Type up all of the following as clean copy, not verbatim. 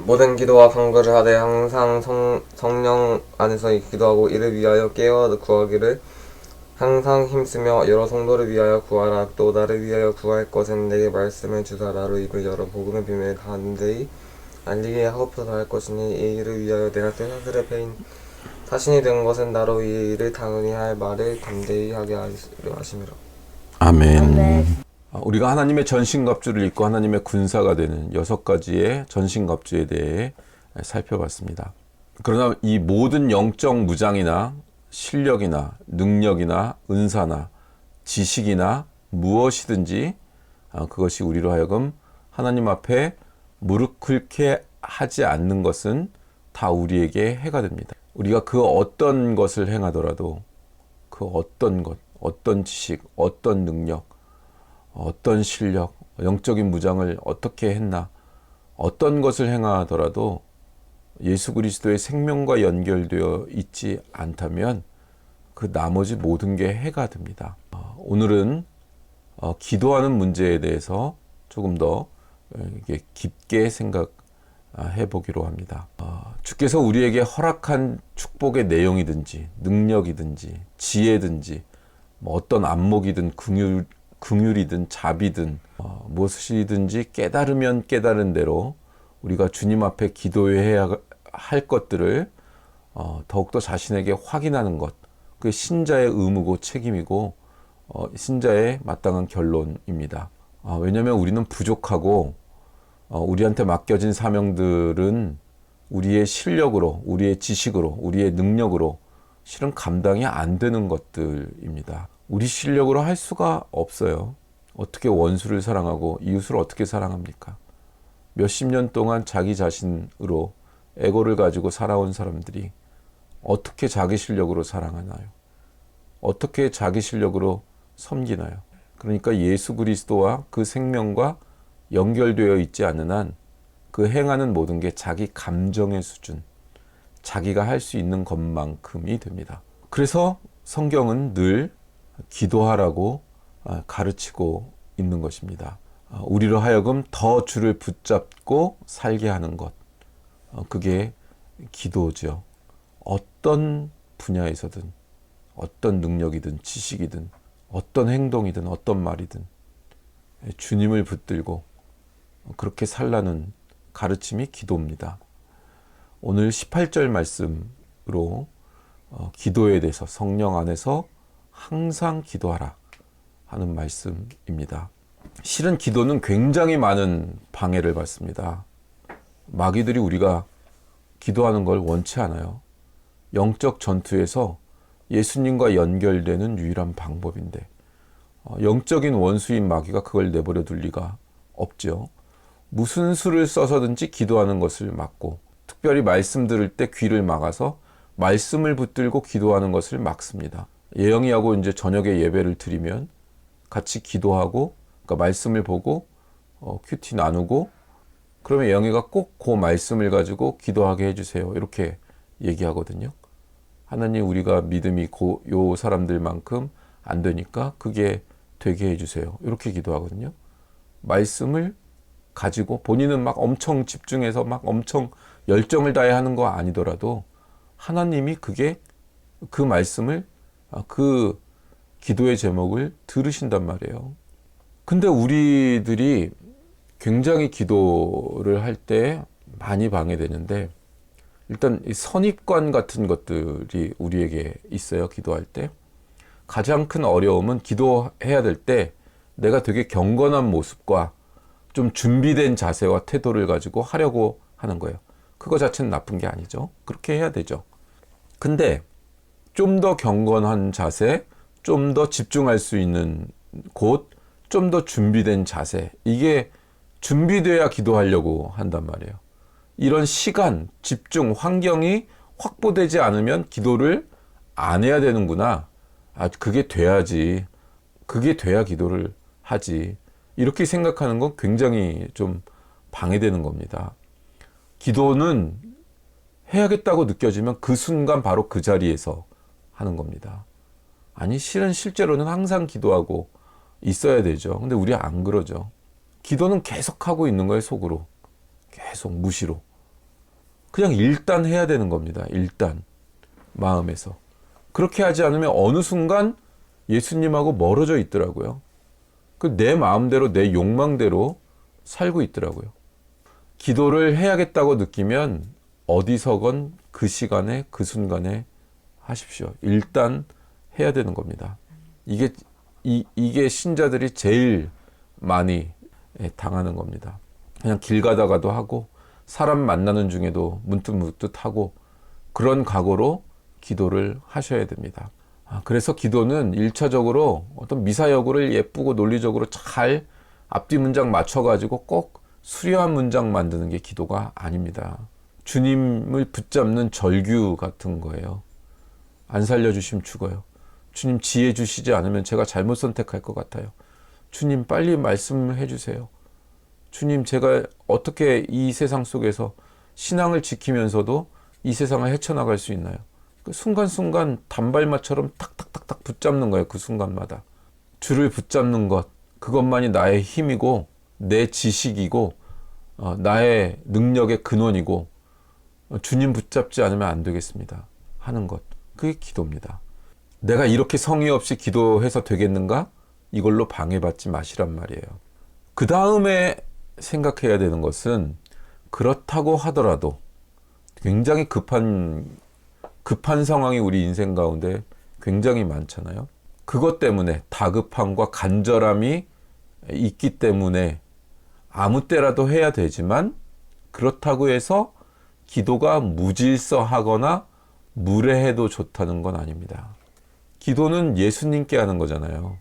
모든 기도와 간구를 하되 항상 성령 안에서 기도하고 이를 위하여 깨어 구하기를 항상 힘쓰며 여러 성도를 위하여 구하라. 또 나를 위하여 구할 것은 내게 말씀을 주사 나로 입을 열어 복음의 비밀을 간대히 알리게 하고자 할 것이니 이 일을 위하여 내가 쇠사슬에 패인 사신이 된 것은 나로 이 일을 당연히 할 말을 담대히 하게 하려 하심이라. 아멘. 우리가 하나님의 전신갑주를 입고 하나님의 군사가 되는 6가지의 전신갑주에 대해 살펴봤습니다. 그러나 이 모든 영적 무장이나 실력이나 능력이나 은사나 지식이나 무엇이든지 그것이 우리로 하여금 하나님 앞에 무릎 꿇게 하지 않는 것은 다 우리에게 해가 됩니다. 우리가 그 어떤 것을 행하더라도 그 어떤 것, 어떤 지식, 어떤 능력, 어떤 실력, 영적인 무장을 어떻게 했나, 어떤 것을 행하더라도 예수 그리스도의 생명과 연결되어 있지 않다면 그 나머지 모든 게 해가 됩니다. 오늘은 기도하는 문제에 대해서 조금 더 깊게 생각해 보기로 합니다. 주께서 우리에게 허락한 축복의 내용이든지 능력이든지 지혜든지 어떤 안목이든 긍휼이든 자비든 무엇이든지 깨달으면 깨달은 대로 우리가 주님 앞에 기도해야 할 것들을 더욱더 자신에게 확인하는 것, 그게 신자의 의무고 책임이고 신자의 마땅한 결론입니다. 왜냐하면 우리는 부족하고 우리한테 맡겨진 사명들은 우리의 실력으로, 우리의 지식으로, 우리의 능력으로 실은 감당이 안 되는 것들입니다. 우리 실력으로 할 수가 없어요. 어떻게 원수를 사랑하고 이웃을 어떻게 사랑합니까? 몇십 년 동안 자기 자신으로 에고를 가지고 살아온 사람들이 어떻게 자기 실력으로 사랑하나요? 어떻게 자기 실력으로 섬기나요? 그러니까 예수 그리스도와 그 생명과 연결되어 있지 않는 한 그 행하는 모든 게 자기 감정의 수준, 자기가 할 수 있는 것만큼이 됩니다. 그래서 성경은 늘 기도하라고 가르치고 있는 것입니다. 우리로 하여금 더 주를 붙잡고 살게 하는 것, 그게 기도죠. 어떤 분야에서든 어떤 능력이든 지식이든 어떤 행동이든 어떤 말이든 주님을 붙들고 그렇게 살라는 가르침이 기도입니다. 오늘 18절 말씀으로 기도에 대해서 성령 안에서 항상 기도하라 하는 말씀입니다. 실은 기도는 굉장히 많은 방해를 받습니다. 마귀들이 우리가 기도하는 걸 원치 않아요. 영적 전투에서 예수님과 연결되는 유일한 방법인데 영적인 원수인 마귀가 그걸 내버려 둘 리가 없죠. 무슨 수를 써서든지 기도하는 것을 막고, 특별히 말씀 들을 때 귀를 막아서 말씀을 붙들고 기도하는 것을 막습니다. 예영이하고 이제 저녁에 예배를 드리면 같이 기도하고, 그러니까 말씀을 보고 큐티 나누고, 그러면 예영이가 꼭 그 말씀을 가지고 기도하게 해주세요, 이렇게 얘기하거든요. 하나님, 우리가 믿음이 요 사람들만큼 안 되니까 그게 되게 해주세요, 이렇게 기도하거든요. 말씀을 가지고 본인은 막 엄청 집중해서 막 엄청 열정을 다해 하는 거 아니더라도 하나님이 그 말씀을, 그 기도의 제목을 들으신단 말이에요. 근데 우리들이 굉장히 기도를 할 때 많이 방해되는데, 일단 이 선입관 같은 것들이 우리에게 있어요. 기도할 때 가장 큰 어려움은 기도해야 될 때 내가 되게 경건한 모습과 좀 준비된 자세와 태도를 가지고 하려고 하는 거예요. 그거 자체는 나쁜 게 아니죠. 그렇게 해야 되죠. 근데 좀 더 경건한 자세, 좀 더 집중할 수 있는 곳, 좀 더 준비된 자세, 이게 준비돼야 기도하려고 한단 말이에요. 이런 시간, 집중, 환경이 확보되지 않으면 기도를 안 해야 되는구나. 그게 돼야지. 그게 돼야 기도를 하지. 이렇게 생각하는 건 굉장히 좀 방해되는 겁니다. 기도는 해야겠다고 느껴지면 그 순간 바로 그 자리에서 하는 겁니다. 아니, 실제로는 항상 기도하고 있어야 되죠. 근데 우리 안 그러죠. 기도는 계속 하고 있는 거예요, 속으로. 계속 무시로. 그냥 일단 해야 되는 겁니다. 일단 마음에서. 그렇게 하지 않으면 어느 순간 예수님하고 멀어져 있더라고요. 내 마음대로 내 욕망대로 살고 있더라고요. 기도를 해야겠다고 느끼면 어디서건 그 시간에 그 순간에 하십시오. 일단 해야 되는 겁니다. 이게 신자들이 제일 많이 당하는 겁니다. 그냥 길 가다가도 하고 사람 만나는 중에도 문득문득 하고 그런 각오로 기도를 하셔야 됩니다. 그래서 기도는 1차적으로 어떤 미사여구를 예쁘고 논리적으로 잘 앞뒤 문장 맞춰가지고 꼭 수려한 문장 만드는 게 기도가 아닙니다. 주님을 붙잡는 절규 같은 거예요. 안 살려주시면 죽어요. 주님 지혜 주시지 않으면 제가 잘못 선택할 것 같아요. 주님 빨리 말씀을 해주세요. 주님 제가 어떻게 이 세상 속에서 신앙을 지키면서도 이 세상을 헤쳐나갈 수 있나요? 그 순간순간 단발마처럼 탁탁탁탁 붙잡는 거예요. 그 순간마다. 주를 붙잡는 것, 그것만이 나의 힘이고 내 지식이고 나의 능력의 근원이고 주님 붙잡지 않으면 안 되겠습니다. 하는 것. 그게 기도입니다. 내가 이렇게 성의 없이 기도해서 되겠는가? 이걸로 방해받지 마시란 말이에요. 그 다음에 생각해야 되는 것은 그렇다고 하더라도 굉장히 급한 상황이 우리 인생 가운데 굉장히 많잖아요. 그것 때문에 다급함과 간절함이 있기 때문에 아무 때라도 해야 되지만 그렇다고 해서 기도가 무질서하거나 무례해도 좋다는 건 아닙니다. 기도는 예수님께 하는 거잖아요.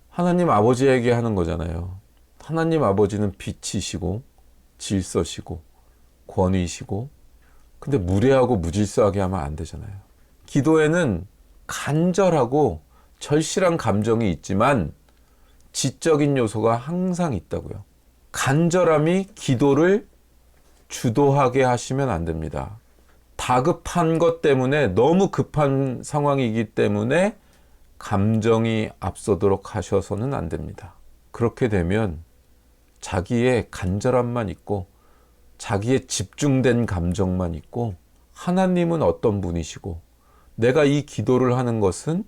하나님 아버지에게 하는 거잖아요. 하나님 아버지는 빛이시고 질서시고 권위시고 근데 무례하고 무질서하게 하면 안 되잖아요. 기도에는 간절하고 절실한 감정이 있지만 지적인 요소가 항상 있다고요. 간절함이 기도를 주도하게 하시면 안 됩니다. 다급한 것 때문에 너무 급한 상황이기 때문에 감정이 앞서도록 하셔서는 안 됩니다. 그렇게 되면 자기의 간절함만 있고 자기의 집중된 감정만 있고 하나님은 어떤 분이시고 내가 이 기도를 하는 것은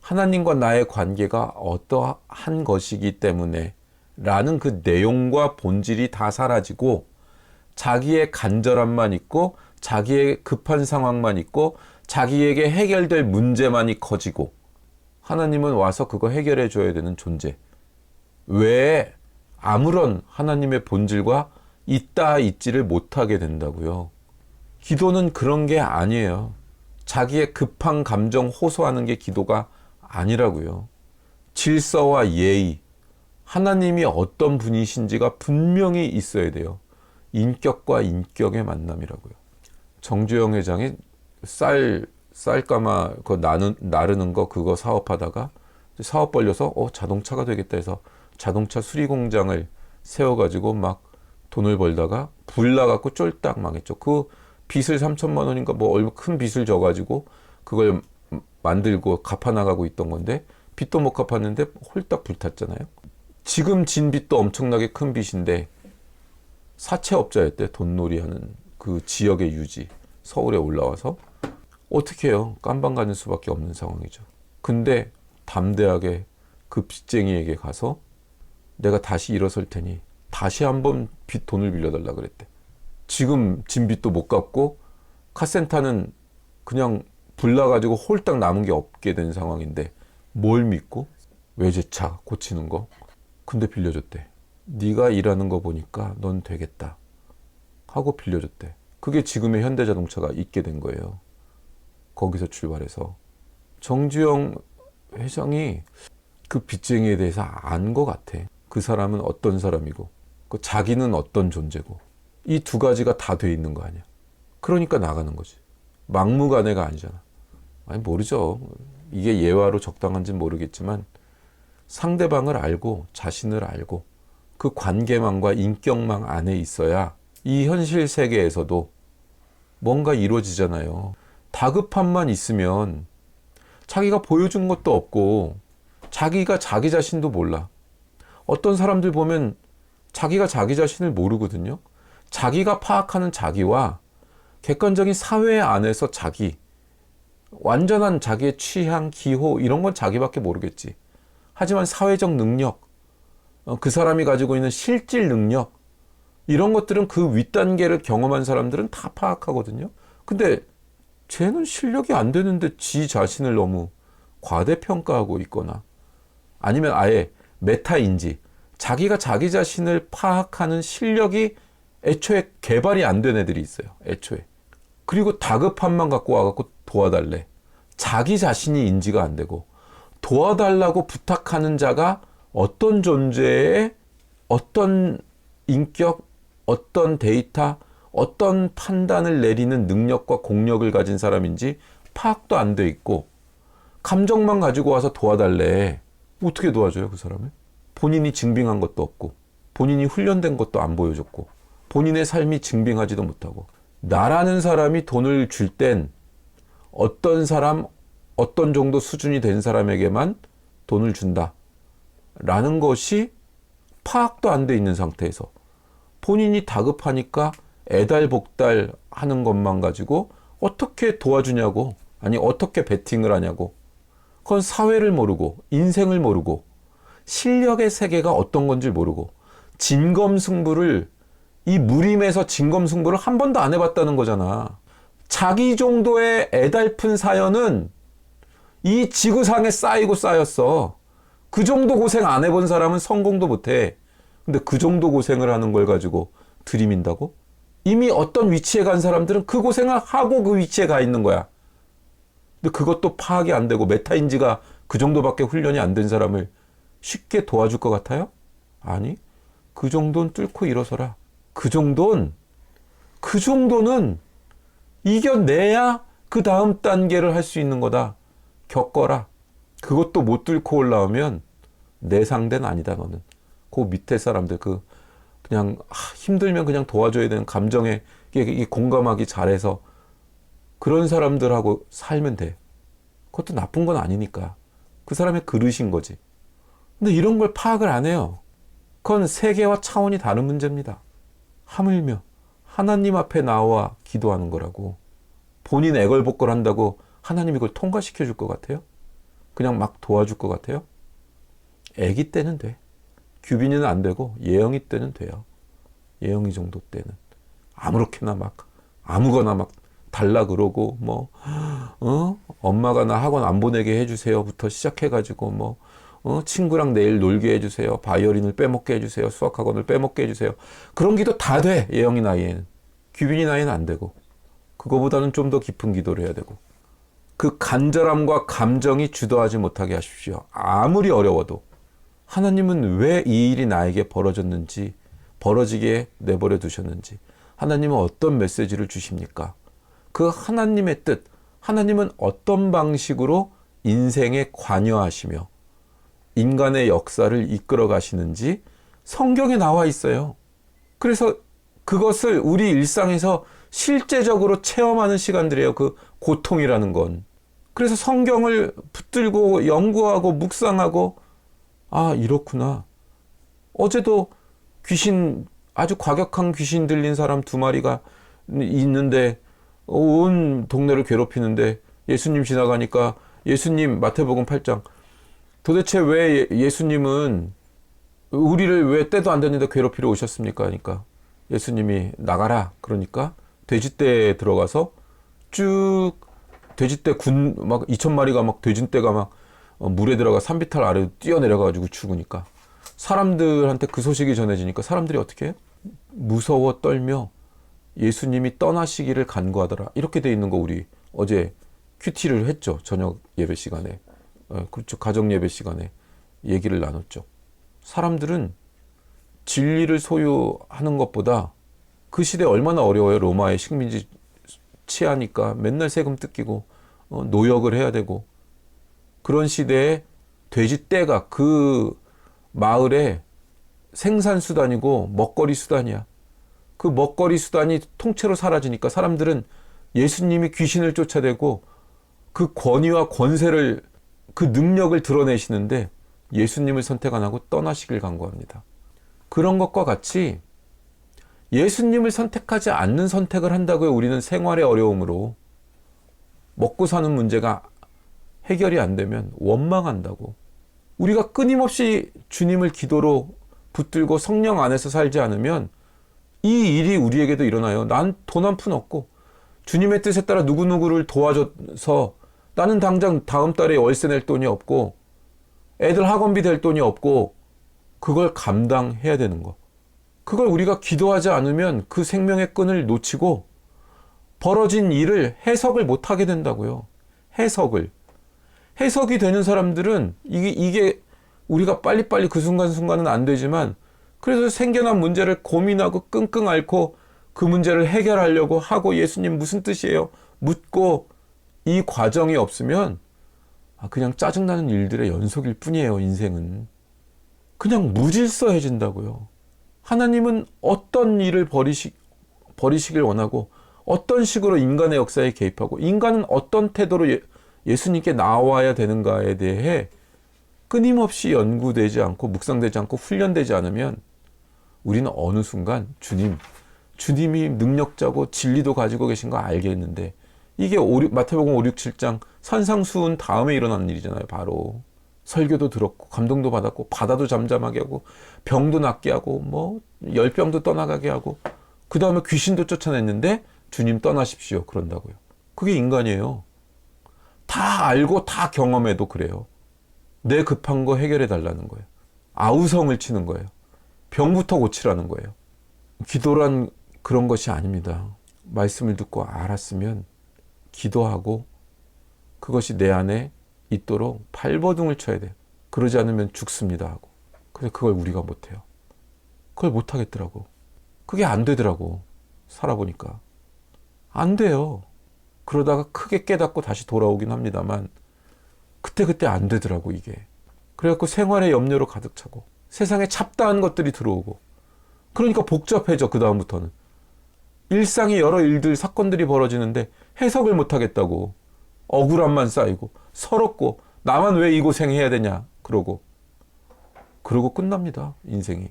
하나님과 나의 관계가 어떠한 것이기 때문에 라는 그 내용과 본질이 다 사라지고 자기의 간절함만 있고 자기의 급한 상황만 있고 자기에게 해결될 문제만이 커지고 하나님은 와서 그거 해결해 줘야 되는 존재 외에 아무런 하나님의 본질과 있다 있지를 못하게 된다고요. 기도는 그런 게 아니에요. 자기의 급한 감정 호소하는 게 기도가 아니라고요. 질서와 예의, 하나님이 어떤 분이신지가 분명히 있어야 돼요. 인격과 인격의 만남이라고요. 정주영 회장이 쌀가마 그거 나르는 거 그거 사업하다가 사업 벌려서 자동차가 되겠다 해서 자동차 수리 공장을 세워가지고 막 돈을 벌다가 불 나갖고 쫄딱 망했죠. 그 빚을 3천만 원인가 뭐 얼마 큰 빚을 져가지고 그걸 만들고 갚아나가고 있던 건데 빚도 못 갚았는데 홀딱 불탔잖아요. 지금 진 빚도 엄청나게 큰 빚인데 사채업자였대. 돈놀이하는 그 지역의 유지. 서울에 올라와서 어떻게 해요? 깜방 가는 수밖에 없는 상황이죠. 근데 담대하게 그 빚쟁이에게 가서 내가 다시 일어설 테니 다시 한번 빚 돈을 빌려달라 그랬대. 지금 진 빚도 못 갚고 카센터는 그냥 불나가지고 홀딱 남은 게 없게 된 상황인데 뭘 믿고? 외제차 고치는 거. 근데 빌려줬대. 네가 일하는 거 보니까 넌 되겠다 하고 빌려줬대. 그게 지금의 현대자동차가 있게 된 거예요. 거기서 출발해서 정주영 회장이 그 빚쟁이에 대해서 안 것 같아. 그 사람은 어떤 사람이고 그 자기는 어떤 존재고 이 두 가지가 다 돼 있는 거 아니야. 그러니까 나가는 거지. 막무가내가 아니잖아. 아니 모르죠. 이게 예화로 적당한지는 모르겠지만 상대방을 알고 자신을 알고 그 관계망과 인격망 안에 있어야 이 현실 세계에서도 뭔가 이루어지잖아요. 다급함만 있으면 자기가 보여준 것도 없고 자기가 자기 자신도 몰라. 어떤 사람들 보면 자기가 자기 자신을 모르거든요. 자기가 파악하는 자기와 객관적인 사회 안에서 자기, 완전한 자기의 취향, 기호 이런 건 자기밖에 모르겠지. 하지만 사회적 능력, 그 사람이 가지고 있는 실질 능력 이런 것들은 그 윗단계를 경험한 사람들은 다 파악하거든요. 근데 쟤는 실력이 안 되는데 지 자신을 너무 과대평가하고 있거나 아니면 아예 메타인지, 자기가 자기 자신을 파악하는 실력이 애초에 개발이 안 된 애들이 있어요. 애초에. 그리고 다급함만 갖고 와갖고 도와달래. 자기 자신이 인지가 안 되고 도와달라고 부탁하는 자가 어떤 존재의 어떤 인격, 어떤 데이터, 어떤 판단을 내리는 능력과 공력을 가진 사람인지 파악도 안 돼 있고 감정만 가지고 와서 도와달래. 어떻게 도와줘요, 그 사람을? 본인이 증빙한 것도 없고 본인이 훈련된 것도 안 보여줬고 본인의 삶이 증빙하지도 못하고 나라는 사람이 돈을 줄 땐 어떤 사람, 어떤 정도 수준이 된 사람에게만 돈을 준다 라는 것이 파악도 안 돼 있는 상태에서 본인이 다급하니까 애달복달 하는 것만 가지고 어떻게 도와주냐고, 아니 어떻게 베팅을 하냐고. 그건 사회를 모르고 인생을 모르고 실력의 세계가 어떤 건지 모르고 진검승부를, 이 무림에서 진검승부를 한 번도 안 해봤다는 거잖아. 자기 정도의 애달픈 사연은 이 지구상에 쌓이고 쌓였어. 그 정도 고생 안 해본 사람은 성공도 못해. 근데 그 정도 고생을 하는 걸 가지고 들이민다고? 이미 어떤 위치에 간 사람들은 그 고생을 하고 그 위치에 가 있는 거야. 근데 그것도 파악이 안 되고 메타인지가 그 정도밖에 훈련이 안 된 사람을 쉽게 도와줄 것 같아요? 아니, 그 정도는 뚫고 일어서라. 그 정도는 이겨내야 그 다음 단계를 할 수 있는 거다. 겪어라. 그것도 못 뚫고 올라오면 내 상대는 아니다, 너는. 그 밑에 사람들, 그냥 힘들면 그냥 도와줘야 되는 감정에 이게 공감하기 잘해서 그런 사람들하고 살면 돼. 그것도 나쁜 건 아니니까. 그 사람의 그릇인 거지. 근데 이런 걸 파악을 안 해요. 그건 세계와 차원이 다른 문제입니다. 하물며 하나님 앞에 나와 기도하는 거라고. 본인 애걸복걸 한다고 하나님이 그걸 통과시켜 줄 것 같아요? 그냥 막 도와줄 것 같아요? 애기 때는 돼. 규빈이는 안 되고 예영이 때는 돼요. 예영이 정도 때는 아무렇게나 막 아무거나 막 달라 그러고 엄마가 나 학원 안 보내게 해주세요부터 시작해가지고 친구랑 내일 놀게 해주세요. 바이올린을 빼먹게 해주세요. 수학학원을 빼먹게 해주세요. 그런 기도 다 돼. 예영이 나이에는. 규빈이 나이에는 안 되고. 그거보다는 좀 더 깊은 기도를 해야 되고. 그 간절함과 감정이 주도하지 못하게 하십시오. 아무리 어려워도. 하나님은 왜 이 일이 나에게 벌어졌는지, 벌어지게 내버려 두셨는지, 하나님은 어떤 메시지를 주십니까? 그 하나님의 뜻, 하나님은 어떤 방식으로 인생에 관여하시며 인간의 역사를 이끌어 가시는지 성경에 나와 있어요. 그래서 그것을 우리 일상에서 실제적으로 체험하는 시간들이에요. 그 고통이라는 건. 그래서 성경을 붙들고 연구하고 묵상하고 이렇구나. 어제도 아주 과격한 귀신 들린 사람 2마리가 있는데 온 동네를 괴롭히는데 예수님 지나가니까 예수님, 마태복음 8장, 도대체 왜 예수님은 우리를 왜 때도 안 됐는데 괴롭히러 오셨습니까? 하니까 예수님이 나가라. 그러니까 돼지떼에 들어가서 쭉 돼지떼 막 2,000마리가 막 돼지떼가 막 물에 들어가 산비탈 아래로 뛰어내려가지고 죽으니까 사람들한테 그 소식이 전해지니까 사람들이 어떻게 해요? 무서워 떨며 예수님이 떠나시기를 간구하더라. 이렇게 돼 있는 거 우리 어제 큐티를 했죠. 저녁 예배 시간에. 그렇죠. 가정 예배 시간에 얘기를 나눴죠. 사람들은 진리를 소유하는 것보다 그 시대 얼마나 어려워요. 로마의 식민지 취하니까 맨날 세금 뜯기고 노역을 해야 되고 그런 시대에 돼지떼가 그 마을의 생산수단이고 먹거리 수단이야. 그 먹거리 수단이 통째로 사라지니까 사람들은 예수님이 귀신을 쫓아내고 그 권위와 권세를, 그 능력을 드러내시는데 예수님을 선택 안 하고 떠나시길 간구합니다. 그런 것과 같이 예수님을 선택하지 않는 선택을 한다고요. 우리는 생활의 어려움으로 먹고 사는 문제가 해결이 안 되면 원망한다고. 우리가 끊임없이 주님을 기도로 붙들고 성령 안에서 살지 않으면 이 일이 우리에게도 일어나요. 난 돈 한 푼 없고 주님의 뜻에 따라 누구누구를 도와줘서 나는 당장 다음 달에 월세 낼 돈이 없고 애들 학원비 될 돈이 없고 그걸 감당해야 되는 거. 그걸 우리가 기도하지 않으면 그 생명의 끈을 놓치고 벌어진 일을 해석을 못하게 된다고요. 해석이 되는 사람들은 이게 우리가 빨리빨리 그 순간순간은 안 되지만 그래서 생겨난 문제를 고민하고 끙끙 앓고 그 문제를 해결하려고 하고 예수님 무슨 뜻이에요? 묻고 이 과정이 없으면 그냥 짜증나는 일들의 연속일 뿐이에요. 인생은. 그냥 무질서해진다고요. 하나님은 어떤 일을 버리시길 원하고 어떤 식으로 인간의 역사에 개입하고 인간은 어떤 태도로 예수님께 나와야 되는가에 대해 끊임없이 연구되지 않고 묵상되지 않고 훈련되지 않으면 우리는 어느 순간 주님이 능력자고 진리도 가지고 계신 거 알겠는데 이게 마태복음 5, 6, 7장 산상수훈 다음에 일어나는 일이잖아요. 바로 설교도 들었고 감동도 받았고 바다도 잠잠하게 하고 병도 낫게 하고 뭐 열병도 떠나가게 하고 그 다음에 귀신도 쫓아냈는데 주님 떠나십시오 그런다고요. 그게 인간이에요. 다 알고 다 경험해도 그래요. 내 급한 거 해결해 달라는 거예요. 아우성을 치는 거예요. 병부터 고치라는 거예요. 기도란 그런 것이 아닙니다. 말씀을 듣고 알았으면 기도하고 그것이 내 안에 있도록 발버둥을 쳐야 돼요. 그러지 않으면 죽습니다 하고. 근데 그걸 우리가 못해요. 그걸 못하겠더라고. 그게 안 되더라고. 살아보니까. 안 돼요. 그러다가 크게 깨닫고 다시 돌아오긴 합니다만 그때 안 되더라고 이게. 그래갖고 생활의 염려로 가득 차고 세상에 잡다한 것들이 들어오고 그러니까 복잡해져. 그 다음부터는 일상의 여러 일들 사건들이 벌어지는데 해석을 못하겠다고 억울함만 쌓이고 서럽고 나만 왜 이 고생해야 되냐 그러고 끝납니다. 인생이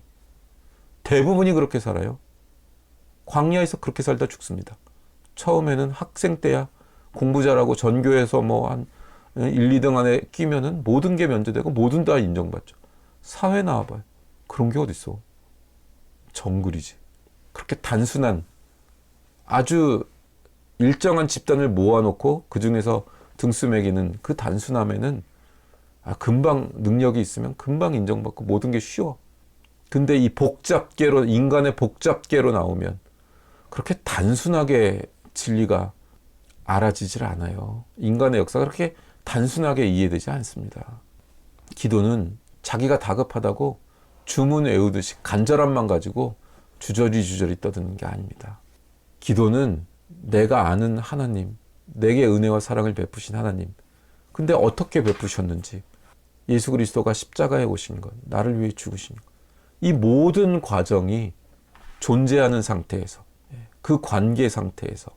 대부분이 그렇게 살아요. 광야에서 그렇게 살다 죽습니다. 처음에는 학생 때야 공부 잘하고 전교에서 뭐 한 1, 2등 안에 끼면은 모든 게 면제되고 모든 다 인정받죠. 사회 나와봐요. 그런 게 어딨어. 정글이지. 그렇게 단순한 아주 일정한 집단을 모아놓고 그 중에서 등수 매기는 그 단순함에는 금방 능력이 있으면 금방 인정받고 모든 게 쉬워. 근데 이 복잡계로 인간의 복잡계로 나오면 그렇게 단순하게 진리가 알아지질 않아요. 인간의 역사가 그렇게 단순하게 이해되지 않습니다. 기도는 자기가 다급하다고 주문 외우듯이 간절함만 가지고 주저리 떠드는 게 아닙니다. 기도는 내가 아는 하나님, 내게 은혜와 사랑을 베푸신 하나님, 근데 어떻게 베푸셨는지, 예수 그리스도가 십자가에 오신 것, 나를 위해 죽으신 것, 이 모든 과정이 존재하는 상태에서, 그 관계 상태에서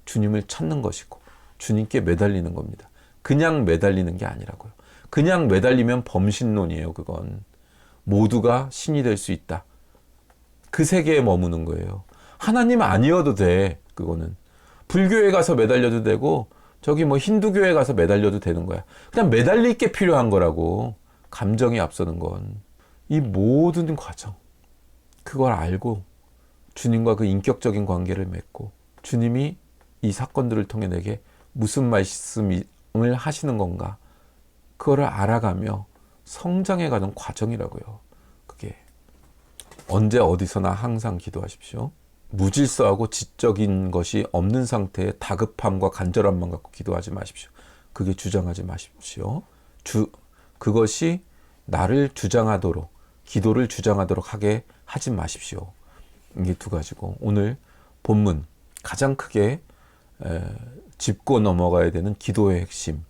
주님을 찾는 것이고 주님께 매달리는 겁니다. 그냥 매달리는 게 아니라고요. 그냥 매달리면 범신론이에요. 그건 모두가 신이 될 수 있다. 그 세계에 머무는 거예요. 하나님 아니어도 돼. 그거는 불교에 가서 매달려도 되고 저기 뭐 힌두교에 가서 매달려도 되는 거야. 그냥 매달릴 게 필요한 거라고. 감정이 앞서는 건 이 모든 과정, 그걸 알고 주님과 그 인격적인 관계를 맺고 주님이 이 사건들을 통해 내게 무슨 말씀을 하시는 건가, 그거를 알아가며 성장해가는 과정이라고요. 그게 언제 어디서나 항상 기도하십시오. 무질서하고 지적인 것이 없는 상태에 다급함과 간절함만 갖고 기도하지 마십시오. 그게 주장하지 마십시오. 그것이 나를 주장하도록, 기도를 주장하도록 하게 하지 마십시오. 이게 두 가지고, 오늘 본문 가장 크게 짚고 넘어가야 되는 기도의 핵심,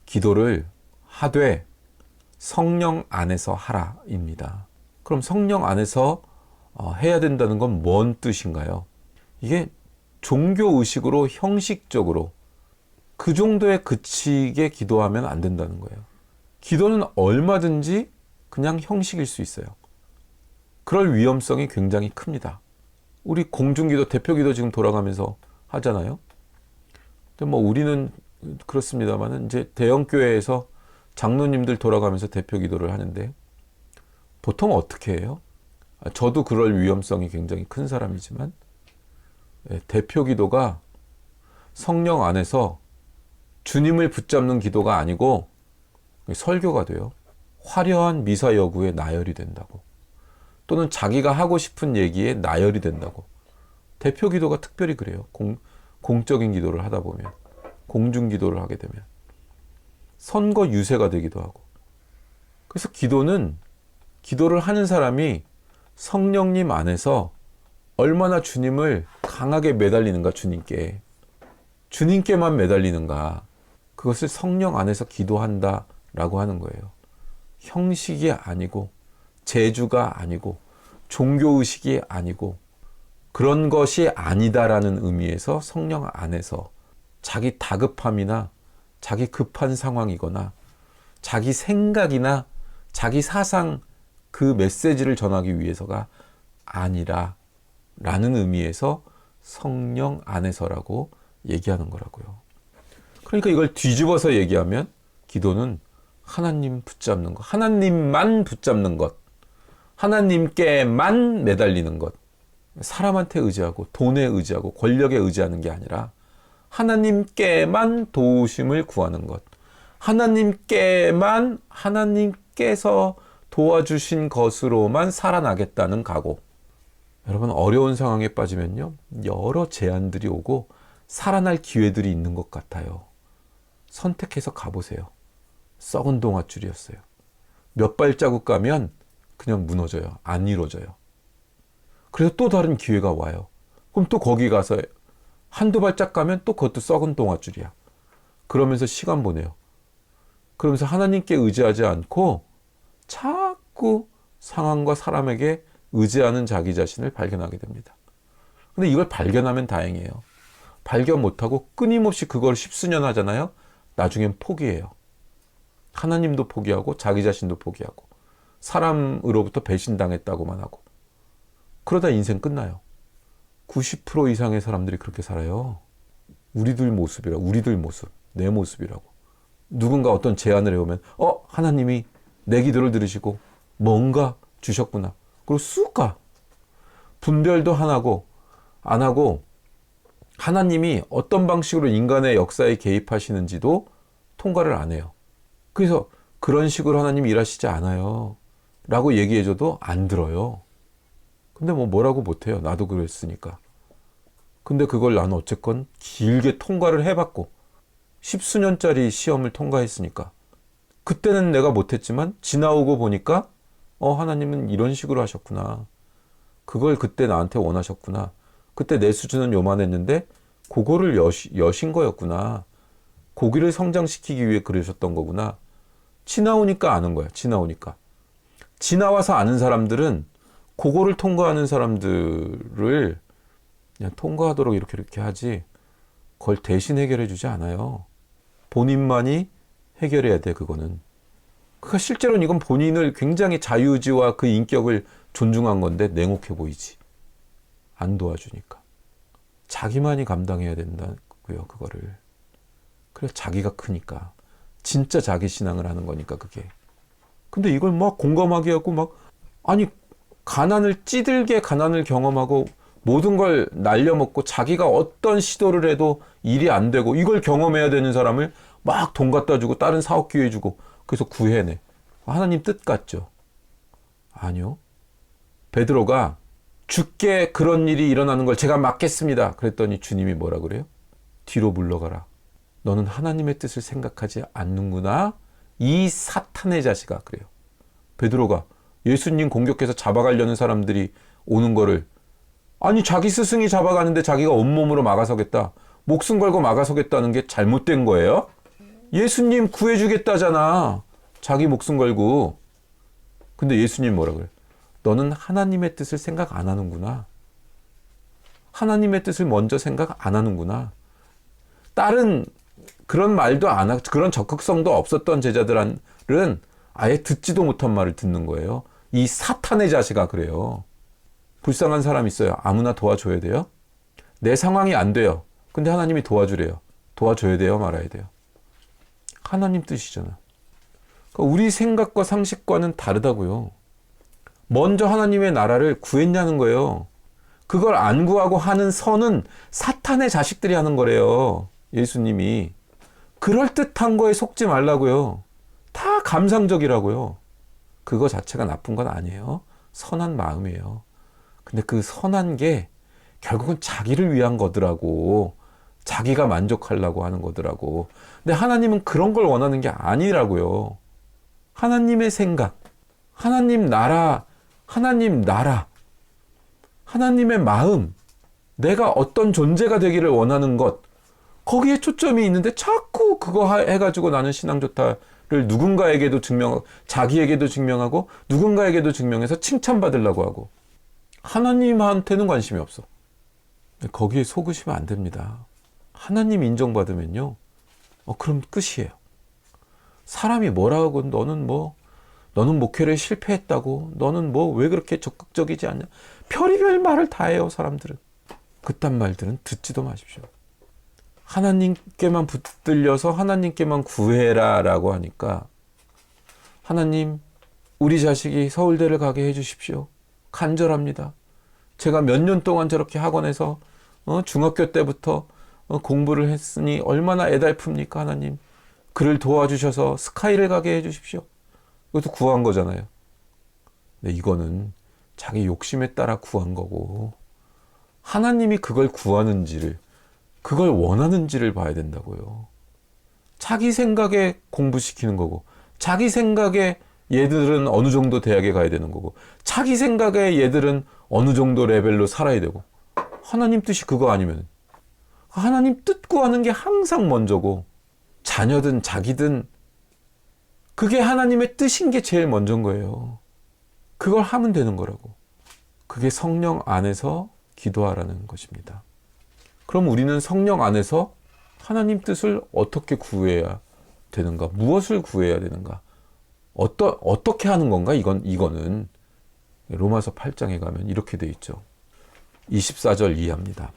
기도를 하되 성령 안에서 하라입니다. 그럼 성령 안에서 해야 된다는 건 뭔 뜻인가요? 이게 종교의식으로 형식적으로 그 정도에 그치게 기도하면 안 된다는 거예요. 기도는 얼마든지 그냥 형식일 수 있어요. 그럴 위험성이 굉장히 큽니다. 우리 공중기도, 대표기도 지금 돌아가면서 하잖아요. 근데 뭐 우리는 그렇습니다만은 이제 대형교회에서 장로님들 돌아가면서 대표기도를 하는데 보통 어떻게 해요? 저도 그럴 위험성이 굉장히 큰 사람이지만 대표기도가 성령 안에서 주님을 붙잡는 기도가 아니고 설교가 돼요. 화려한 미사 여구에 나열이 된다고. 또는 자기가 하고 싶은 얘기에 나열이 된다고. 대표 기도가 특별히 그래요. 공적인 기도를 하다 보면. 공중 기도를 하게 되면. 선거 유세가 되기도 하고. 그래서 기도를 하는 사람이 성령님 안에서 얼마나 주님을 강하게 매달리는가, 주님께만 매달리는가. 그것을 성령 안에서 기도한다라고 하는 거예요. 형식이 아니고, 재주가 아니고, 종교의식이 아니고, 그런 것이 아니다라는 의미에서 성령 안에서 자기 다급함이나 자기 급한 상황이거나 자기 생각이나 자기 사상 그 메시지를 전하기 위해서가 아니라 라는 의미에서 성령 안에서라고 얘기하는 거라고요. 그러니까 이걸 뒤집어서 얘기하면 기도는 하나님 붙잡는 것, 하나님만 붙잡는 것, 하나님께만 매달리는 것, 사람한테 의지하고 돈에 의지하고 권력에 의지하는 게 아니라 하나님께만 도우심을 구하는 것, 하나님께서 도와주신 것으로만 살아나겠다는 각오. 여러분, 어려운 상황에 빠지면요, 여러 제안들이 오고 살아날 기회들이 있는 것 같아요. 선택해서 가보세요. 썩은 동아줄이었어요. 몇 발자국 가면 그냥 무너져요. 안 이루어져요. 그래서 또 다른 기회가 와요. 그럼 또 거기 가서 한두 발짝 가면 또 그것도 썩은 동아줄이야. 그러면서 시간 보내요. 그러면서 하나님께 의지하지 않고 자꾸 상황과 사람에게 의지하는 자기 자신을 발견하게 됩니다. 근데 이걸 발견하면 다행이에요. 발견 못하고 끊임없이 그걸 십수년 하잖아요. 나중엔 포기해요. 하나님도 포기하고 자기 자신도 포기하고 사람으로부터 배신당했다고만 하고 그러다 인생 끝나요. 90% 이상의 사람들이 그렇게 살아요. 우리들 모습, 내 모습이라고. 누군가 어떤 제안을 해오면 하나님이 내 기도를 들으시고 뭔가 주셨구나. 그리고 쑥 가. 분별도 안 하고 하나님이 어떤 방식으로 인간의 역사에 개입하시는지도 통과를 안 해요. 그래서 그런 식으로 하나님이 일하시지 않아요 라고 얘기해줘도 안 들어요. 근데 뭐라고 못해요. 나도 그랬으니까. 근데 그걸 나는 어쨌건 길게 통과를 해봤고 십수년짜리 시험을 통과했으니까 그때는 내가 못했지만 지나오고 보니까 하나님은 이런 식으로 하셨구나. 그걸 그때 나한테 원하셨구나. 그때 내 수준은 요만했는데 그거를 여신 거였구나. 고기를 성장시키기 위해 그러셨던 거구나. 지나오니까 아는 거야. 지나와서 아는 사람들은 그거를 통과하는 사람들을 그냥 통과하도록 이렇게 하지 그걸 대신 해결해 주지 않아요. 본인만이 해결해야 돼. 그거는. 그러니까 실제로는 이건 본인을 굉장히 자유의지와 그 인격을 존중한 건데 냉혹해 보이지. 안 도와주니까. 자기만이 감당해야 된다고요. 그거를. 그래서 자기가 크니까. 진짜 자기 신앙을 하는 거니까 그게. 근데 이걸 막 공감하게 하고 찌들게 가난을 경험하고 모든 걸 날려먹고 자기가 어떤 시도를 해도 일이 안 되고 이걸 경험해야 되는 사람을 막 돈 갖다 주고 다른 사업 기회 주고 그래서 구해내. 하나님 뜻 같죠? 아니요. 베드로가 주께 그런 일이 일어나는 걸 제가 막겠습니다. 그랬더니 주님이 뭐라 그래요? 뒤로 물러가라. 너는 하나님의 뜻을 생각하지 않는구나. 이 사탄의 자식아. 그래요. 베드로가 예수님 공격해서 잡아가려는 사람들이 오는 거를 자기 스승이 잡아가는데 자기가 온몸으로 막아서겠다. 목숨 걸고 막아서겠다는 게 잘못된 거예요? 예수님 구해주겠다잖아. 자기 목숨 걸고. 근데 예수님 뭐라 그래? 너는 하나님의 뜻을 생각 안 하는구나. 하나님의 뜻을 먼저 생각 안 하는구나. 다른 그런 말도 안 하고 그런 적극성도 없었던 제자들은 아예 듣지도 못한 말을 듣는 거예요. 이 사탄의 자식아 그래요. 불쌍한 사람 있어요. 아무나 도와줘야 돼요? 내 상황이 안 돼요. 근데 하나님이 도와주래요. 도와줘야 돼요? 말아야 돼요? 하나님 뜻이잖아. 그러니까 우리 생각과 상식과는 다르다고요. 먼저 하나님의 나라를 구했냐는 거예요. 그걸 안 구하고 하는 선은 사탄의 자식들이 하는 거래요. 예수님이. 그럴듯한 거에 속지 말라고요. 다 감상적이라고요. 그거 자체가 나쁜 건 아니에요. 선한 마음이에요. 근데 그 선한 게 결국은 자기를 위한 거더라고. 자기가 만족하려고 하는 거더라고. 근데 하나님은 그런 걸 원하는 게 아니라고요. 하나님의 생각, 하나님의 하나님의 마음, 내가 어떤 존재가 되기를 원하는 것, 거기에 초점이 있는데 자꾸 그거 해가지고 나는 신앙 좋다를 누군가에게도 자기에게도 증명하고 누군가에게도 증명해서 칭찬받으려고 하고, 하나님한테는 관심이 없어. 거기에 속으시면 안 됩니다. 하나님 인정받으면요, 그럼 끝이에요. 사람이 뭐라 하고 너는 목회를 실패했다고, 너는 왜 그렇게 적극적이지 않냐, 별의별 말을 다 해요. 사람들은. 그딴 말들은 듣지도 마십시오. 하나님께만 붙들려서 하나님께만 구해라 라고 하니까, 하나님 우리 자식이 서울대를 가게 해주십시오. 간절합니다. 제가 몇 년 동안 저렇게 학원에서 중학교 때부터 공부를 했으니 얼마나 애달픕니까. 하나님 그를 도와주셔서 스카이를 가게 해주십시오. 이것도 구한 거잖아요. 근데 이거는 자기 욕심에 따라 구한 거고, 하나님이 그걸 구하는지를, 그걸 원하는지를 봐야 된다고요. 자기 생각에 공부시키는 거고, 자기 생각에 얘들은 어느 정도 대학에 가야 되는 거고, 자기 생각에 얘들은 어느 정도 레벨로 살아야 되고, 하나님 뜻이 그거 아니면, 하나님 뜻 구하는 게 항상 먼저고, 자녀든 자기든 그게 하나님의 뜻인 게 제일 먼저인 거예요. 그걸 하면 되는 거라고. 그게 성령 안에서 기도하라는 것입니다. 그럼 우리는 성령 안에서 하나님 뜻을 어떻게 구해야 되는가? 무엇을 구해야 되는가? 어떻게 하는 건가? 이거는 로마서 8장에 가면 이렇게 돼 있죠. 24절 이해합니다.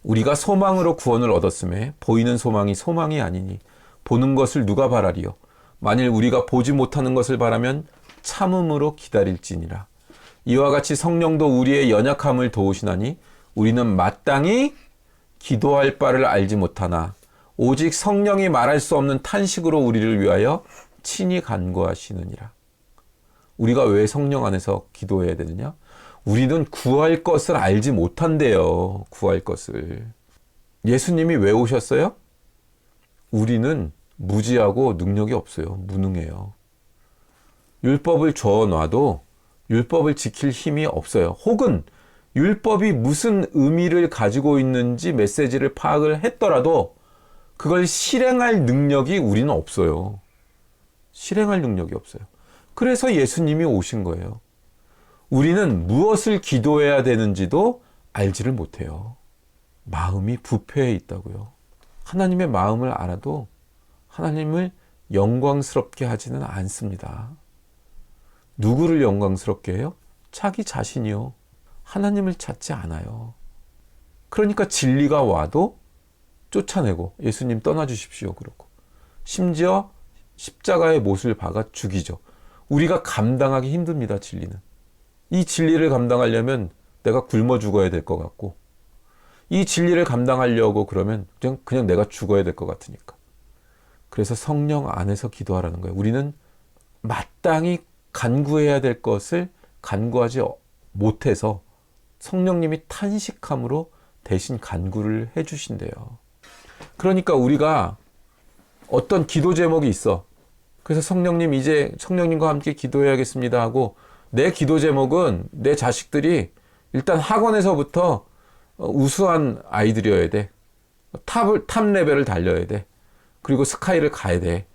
우리가 소망으로 구원을 얻었음에 보이는 소망이 소망이 아니니 보는 것을 누가 바라리요? 만일 우리가 보지 못하는 것을 바라면 참음으로 기다릴지니라. 이와 같이 성령도 우리의 연약함을 도우시나니 우리는 마땅히 기도할 바를 알지 못하나 오직 성령이 말할 수 없는 탄식으로 우리를 위하여 친히 간구하시느니라. 우리가 왜 성령 안에서 기도해야 되느냐? 우리는 구할 것을 알지 못한대요. 구할 것을. 예수님이 왜 오셨어요? 우리는 무지하고 능력이 없어요. 무능해요. 율법을 줘놔도 율법을 지킬 힘이 없어요. 혹은 율법이 무슨 의미를 가지고 있는지 메시지를 파악을 했더라도 그걸 실행할 능력이 우리는 없어요. 실행할 능력이 없어요. 그래서 예수님이 오신 거예요. 우리는 무엇을 기도해야 되는지도 알지를 못해요. 마음이 부패해 있다고요. 하나님의 마음을 알아도 하나님을 영광스럽게 하지는 않습니다. 누구를 영광스럽게 해요? 자기 자신이요. 하나님을 찾지 않아요. 그러니까 진리가 와도 쫓아내고 예수님 떠나주십시오 그러고, 심지어 십자가의 못을 박아 죽이죠. 우리가 감당하기 힘듭니다. 진리는. 이 진리를 감당하려면 내가 굶어 죽어야 될 것 같고, 이 진리를 감당하려고 그러면 그냥 내가 죽어야 될 것 같으니까. 그래서 성령 안에서 기도하라는 거예요. 우리는 마땅히 간구해야 될 것을 간구하지 못해서 성령님이 탄식함으로 대신 간구를 해주신대요. 그러니까 우리가 어떤 기도 제목이 있어. 그래서 성령님 이제 성령님과 함께 기도해야겠습니다 하고, 내 기도 제목은 내 자식들이 일단 학원에서부터 우수한 아이들이어야 돼. 탑 레벨을 달려야 돼. 그리고 스카이를 가야 돼.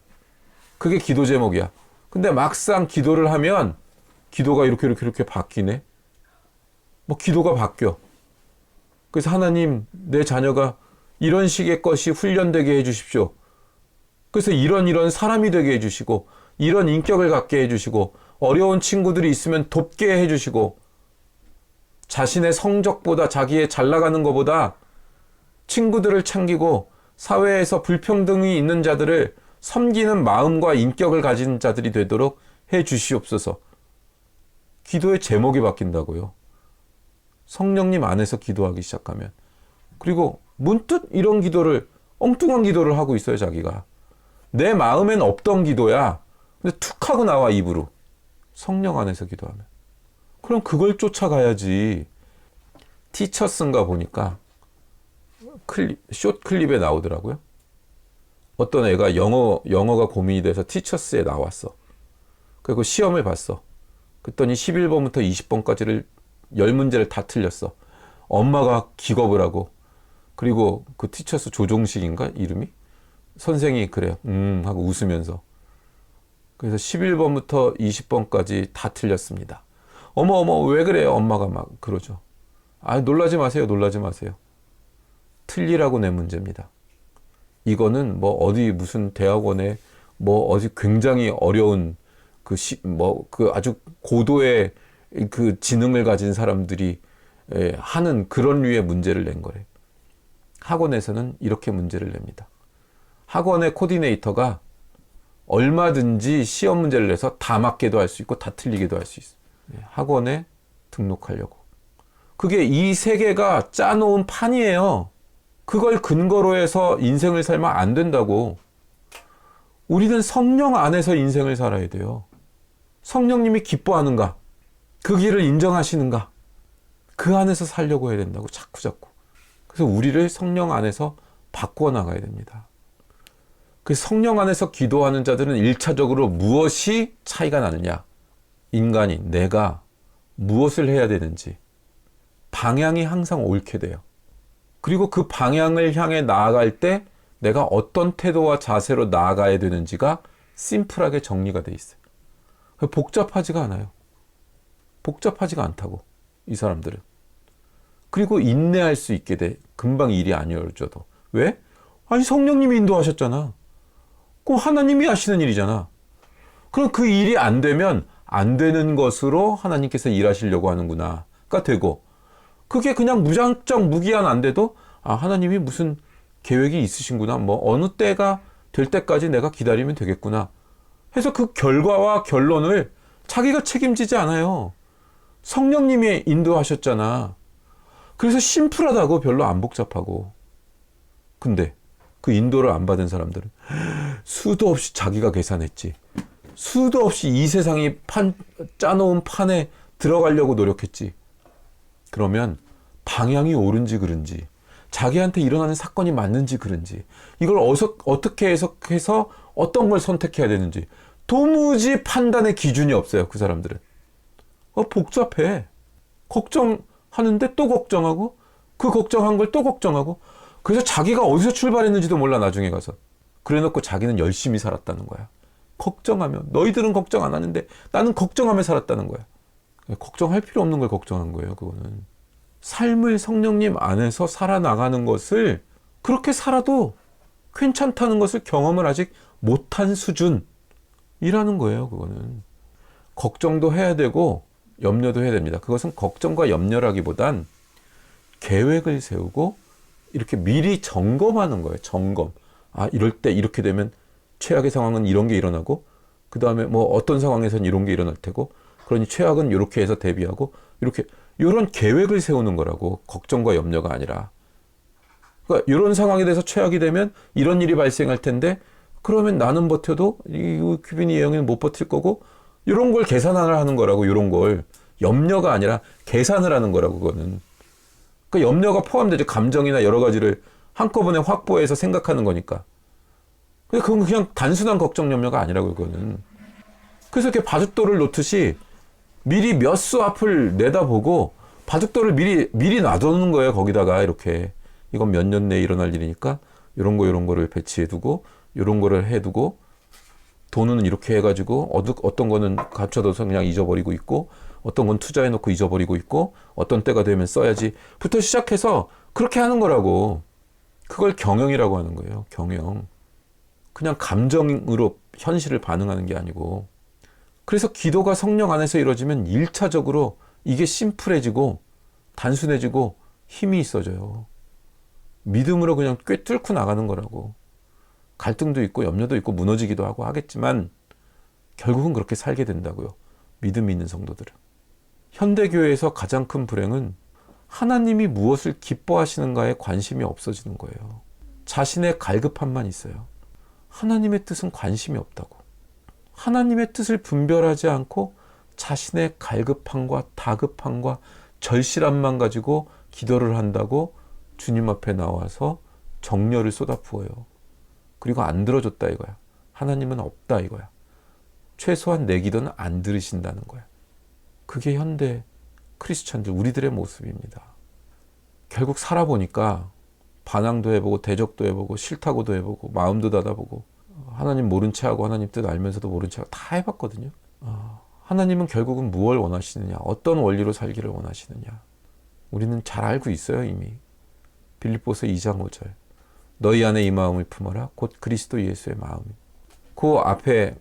그게 기도 제목이야. 근데 막상 기도를 하면 기도가 이렇게 바뀌네. 기도가 바뀌어. 그래서 하나님, 내 자녀가 이런 식의 것이 훈련되게 해주십시오. 그래서 이런 사람이 되게 해주시고, 이런 인격을 갖게 해주시고, 어려운 친구들이 있으면 돕게 해주시고, 자신의 성적보다 자기의 잘 나가는 것보다 친구들을 챙기고 사회에서 불평등이 있는 자들을 섬기는 마음과 인격을 가진 자들이 되도록 해 주시옵소서. 기도의 제목이 바뀐다고요. 성령님 안에서 기도하기 시작하면. 그리고 문득 이런 기도를, 엉뚱한 기도를 하고 있어요, 자기가. 내 마음엔 없던 기도야. 근데 툭 하고 나와, 입으로. 성령 안에서 기도하면. 그럼 그걸 쫓아가야지. 티처스인가 보니까 숏 클립에 나오더라고요. 어떤 애가 영어가 고민이 돼서 티처스에 나왔어. 그리고 시험을 봤어. 그랬더니 11번부터 20번까지를 10문제를 다 틀렸어. 엄마가 기겁을 하고, 그리고 그 티처스 조종식인가 이름이? 선생이 그래요. 하고 웃으면서. 그래서 11번부터 20번까지 다 틀렸습니다. 어머 왜 그래요? 엄마가 막 그러죠. 아, 놀라지 마세요. 놀라지 마세요. 틀리라고 낸 문제입니다. 이거는 뭐 어디 무슨 대학원에 뭐 어디 굉장히 어려운 그 아주 고도의 그 지능을 가진 사람들이 하는 그런 류의 문제를 낸 거래. 학원에서는 이렇게 문제를 냅니다. 학원의 코디네이터가 얼마든지 시험 문제를 내서 다 맞게도 할 수 있고 다 틀리게도 할 수 있어. 학원에 등록하려고. 그게 이 세계가 짜놓은 판이에요. 그걸 근거로 해서 인생을 살면 안 된다고. 우리는 성령 안에서 인생을 살아야 돼요. 성령님이 기뻐하는가? 그 길을 인정하시는가? 그 안에서 살려고 해야 된다고, 자꾸. 그래서 우리를 성령 안에서 바꾸어 나가야 됩니다. 그 성령 안에서 기도하는 자들은 1차적으로 무엇이 차이가 나느냐? 인간이, 내가 무엇을 해야 되는지 방향이 항상 옳게 돼요. 그리고 그 방향을 향해 나아갈 때 내가 어떤 태도와 자세로 나아가야 되는지가 심플하게 정리가 돼 있어요. 복잡하지가 않아요. 복잡하지가 않다고, 이 사람들은. 그리고 인내할 수 있게 돼. 금방 일이 안 이루어져도. 왜? 아니, 성령님이 인도하셨잖아. 그럼 하나님이 하시는 일이잖아. 그럼 그 일이 안 되면 안 되는 것으로 하나님께서 일하시려고 하는구나가 되고, 그게 그냥 무작정 무기한 안 돼도 아, 하나님이 무슨 계획이 있으신구나. 뭐 어느 때가 될 때까지 내가 기다리면 되겠구나. 해서 그 결과와 결론을 자기가 책임지지 않아요. 성령님이 인도하셨잖아. 그래서 심플하다고, 별로 안 복잡하고. 근데 그 인도를 안 받은 사람들은 수도 없이 자기가 계산했지. 수도 없이 이 세상이 짜놓은 판에 들어가려고 노력했지. 그러면 방향이 옳은지 그른지, 자기한테 일어나는 사건이 맞는지 그른지, 이걸 어떻게 해석해서 어떤 걸 선택해야 되는지 도무지 판단의 기준이 없어요. 그 사람들은. 복잡해. 걱정하는데 또 걱정하고, 그 걱정한 걸 또 걱정하고, 그래서 자기가 어디서 출발했는지도 몰라, 나중에 가서. 그래놓고 자기는 열심히 살았다는 거야. 걱정하며. 너희들은 걱정 안 하는데 나는 걱정하며 살았다는 거야. 걱정할 필요 없는 걸 걱정한 거예요. 그거는 삶을 성령님 안에서 살아나가는 것을, 그렇게 살아도 괜찮다는 것을 경험을 아직 못한 수준이라는 거예요. 그거는 걱정도 해야 되고 염려도 해야 됩니다. 그것은 걱정과 염려라기보단 계획을 세우고 이렇게 미리 점검하는 거예요. 점검. 아, 이럴 때 이렇게 되면 최악의 상황은 이런 게 일어나고, 그 다음에 뭐 어떤 상황에서는 이런 게 일어날 테고, 그러니 최악은 이렇게 해서 대비하고, 이런 계획을 세우는 거라고, 걱정과 염려가 아니라. 그러니까 이런 상황에 대해서 최악이 되면 이런 일이 발생할 텐데, 그러면 나는 버텨도 이 큐빈이 형은 못 버틸 거고, 이런 걸 계산을 하는 거라고. 이런 걸 염려가 아니라 계산을 하는 거라고. 그거는 그 염려가 포함되죠. 감정이나 여러 가지를 한꺼번에 확보해서 생각하는 거니까. 그건 그냥 단순한 걱정 염려가 아니라고. 그거는 그래서 이렇게 바둑돌을 놓듯이 미리 몇 수 앞을 내다보고 바둑돌을 미리 놔두는 거예요. 거기다가 이렇게 이건 몇 년 내에 일어날 일이니까 이런 거를 배치해두고, 이런 거를 해두고, 돈은 이렇게 해가지고 어떤 거는 갖춰둬서 그냥 잊어버리고 있고, 어떤 건 투자해놓고 잊어버리고 있고, 어떤 때가 되면 써야지부터 시작해서 그렇게 하는 거라고. 그걸 경영이라고 하는 거예요. 경영. 그냥 감정으로 현실을 반응하는 게 아니고. 그래서 기도가 성령 안에서 이루어지면 1차적으로 이게 심플해지고 단순해지고 힘이 있어져요. 믿음으로 그냥 꿰뚫고 나가는 거라고. 갈등도 있고 염려도 있고 무너지기도 하고 하겠지만 결국은 그렇게 살게 된다고요. 믿음이 있는 성도들은. 현대교회에서 가장 큰 불행은 하나님이 무엇을 기뻐하시는가에 관심이 없어지는 거예요. 자신의 갈급함만 있어요. 하나님의 뜻은 관심이 없다고. 하나님의 뜻을 분별하지 않고 자신의 갈급함과 다급함과 절실함만 가지고 기도를 한다고 주님 앞에 나와서 정열을 쏟아부어요. 그리고 안 들어줬다 이거야. 하나님은 없다 이거야. 최소한 내 기도는 안 들으신다는 거야. 그게 현대 크리스천들 우리들의 모습입니다. 결국 살아보니까 반항도 해보고 대적도 해보고 싫다고도 해보고 마음도 닫아보고 하나님 모른 체하고 하나님 뜻 알면서도 모른 체하고 다 해봤거든요. 하나님은 결국은 무엇을 원하시느냐, 어떤 원리로 살기를 원하시느냐 우리는 잘 알고 있어요. 이미 빌립보서 2장 5절 너희 안에 이 마음을 품어라 곧 그리스도 예수의 마음. 그 앞에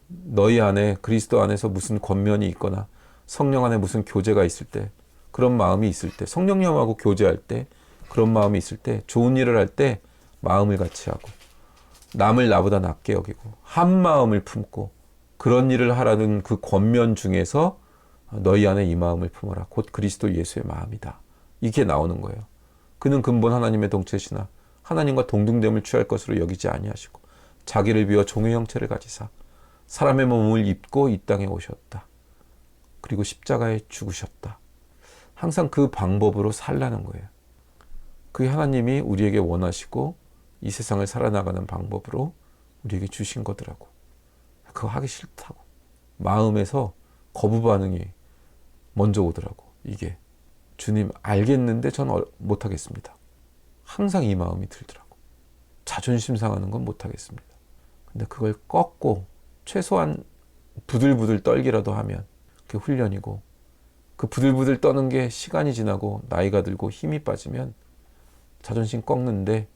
너희 안에 그리스도 안에서 무슨 권면이 있거나 성령 안에 무슨 교제가 있을 때, 그런 마음이 있을 때, 성령님하고 교제할 때, 그런 마음이 있을 때, 좋은 일을 할 때 마음을 같이 하고 남을 나보다 낫게 여기고 한 마음을 품고 그런 일을 하라는 그 권면 중에서 너희 안에 이 마음을 품어라 곧 그리스도 예수의 마음이다. 이게 나오는 거예요. 그는 근본 하나님의 동체시나 하나님과 동등됨을 취할 것으로 여기지 아니하시고 자기를 비워 종의 형체를 가지사 사람의 몸을 입고 이 땅에 오셨다. 그리고 십자가에 죽으셨다. 항상 그 방법으로 살라는 거예요. 그게 하나님이 우리에게 원하시고 이 세상을 살아나가는 방법으로 우리에게 주신 거더라고. 그거 하기 싫다고. 마음에서 거부 반응이 먼저 오더라고. 이게 주님 알겠는데 전 못하겠습니다. 항상 이 마음이 들더라고. 자존심 상하는 건 못하겠습니다. 근데 그걸 꺾고 최소한 부들부들 떨기라도 하면 그게 훈련이고, 그 부들부들 떠는 게 시간이 지나고 나이가 들고 힘이 빠지면 자존심 꺾는데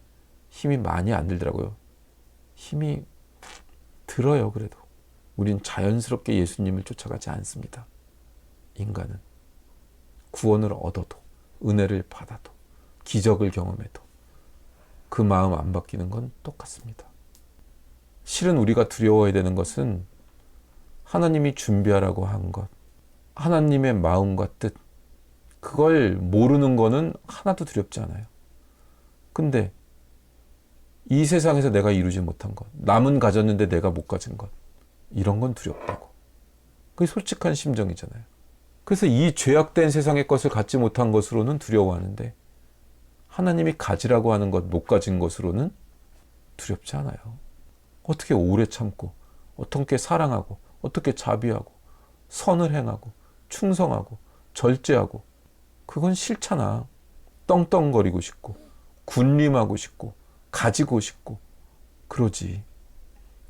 힘이 많이 안 들더라고요. 힘이 들어요. 그래도 우린 자연스럽게 예수님을 쫓아가지 않습니다. 인간은 구원을 얻어도 은혜를 받아도 기적을 경험해도 그 마음 안 바뀌는 건 똑같습니다. 실은 우리가 두려워해야 되는 것은 하나님이 준비하라고 한 것, 하나님의 마음과 뜻, 그걸 모르는 거는 하나도 두렵지 않아요. 근데 이 세상에서 내가 이루지 못한 것, 남은 가졌는데 내가 못 가진 것, 이런 건 두렵다고. 그게 솔직한 심정이잖아요. 그래서 이 죄악된 세상의 것을 갖지 못한 것으로는 두려워하는데 하나님이 가지라고 하는 것, 못 가진 것으로는 두렵지 않아요. 어떻게 오래 참고, 어떻게 사랑하고, 어떻게 자비하고, 선을 행하고, 충성하고, 절제하고, 그건 싫잖아. 떵떵거리고 싶고, 군림하고 싶고, 가지고 싶고, 그러지.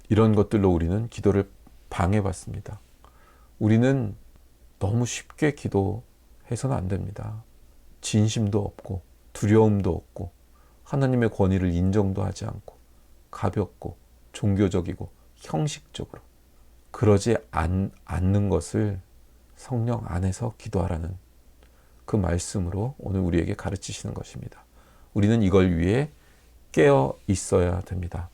이런 것들로 우리는 기도를 방해받습니다. 우리는 너무 쉽게 기도해서는 안 됩니다. 진심도 없고, 두려움도 없고, 하나님의 권위를 인정도 하지 않고, 가볍고, 종교적이고, 형식적으로. 그러지 않는 것을 성령 안에서 기도하라는 그 말씀으로 오늘 우리에게 가르치시는 것입니다. 우리는 이걸 위해 깨어 있어야 됩니다.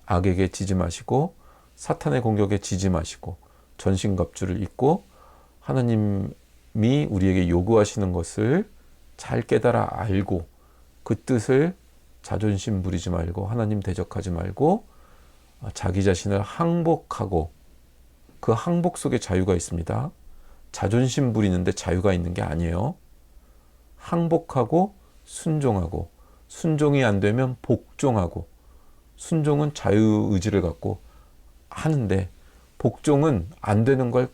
악에게 지지 마시고 사탄의 공격에 지지 마시고 전신갑주를 입고 하나님이 우리에게 요구하시는 것을 잘 깨달아 알고 그 뜻을 자존심 부리지 말고 하나님 대적하지 말고 자기 자신을 항복하고, 그 항복 속에 자유가 있습니다. 자존심 부리는데 자유가 있는 게 아니에요. 항복하고 순종하고, 순종이 안 되면 복종하고, 순종은 자유의지를 갖고 하는데 복종은 안 되는 걸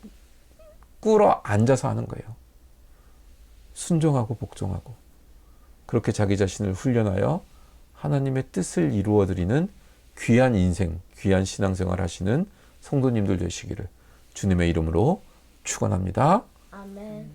꿇어 앉아서 하는 거예요. 순종하고 복종하고, 그렇게 자기 자신을 훈련하여 하나님의 뜻을 이루어드리는 귀한 인생, 귀한 신앙생활 하시는 성도님들 되시기를 주님의 이름으로 축원합니다. 아멘.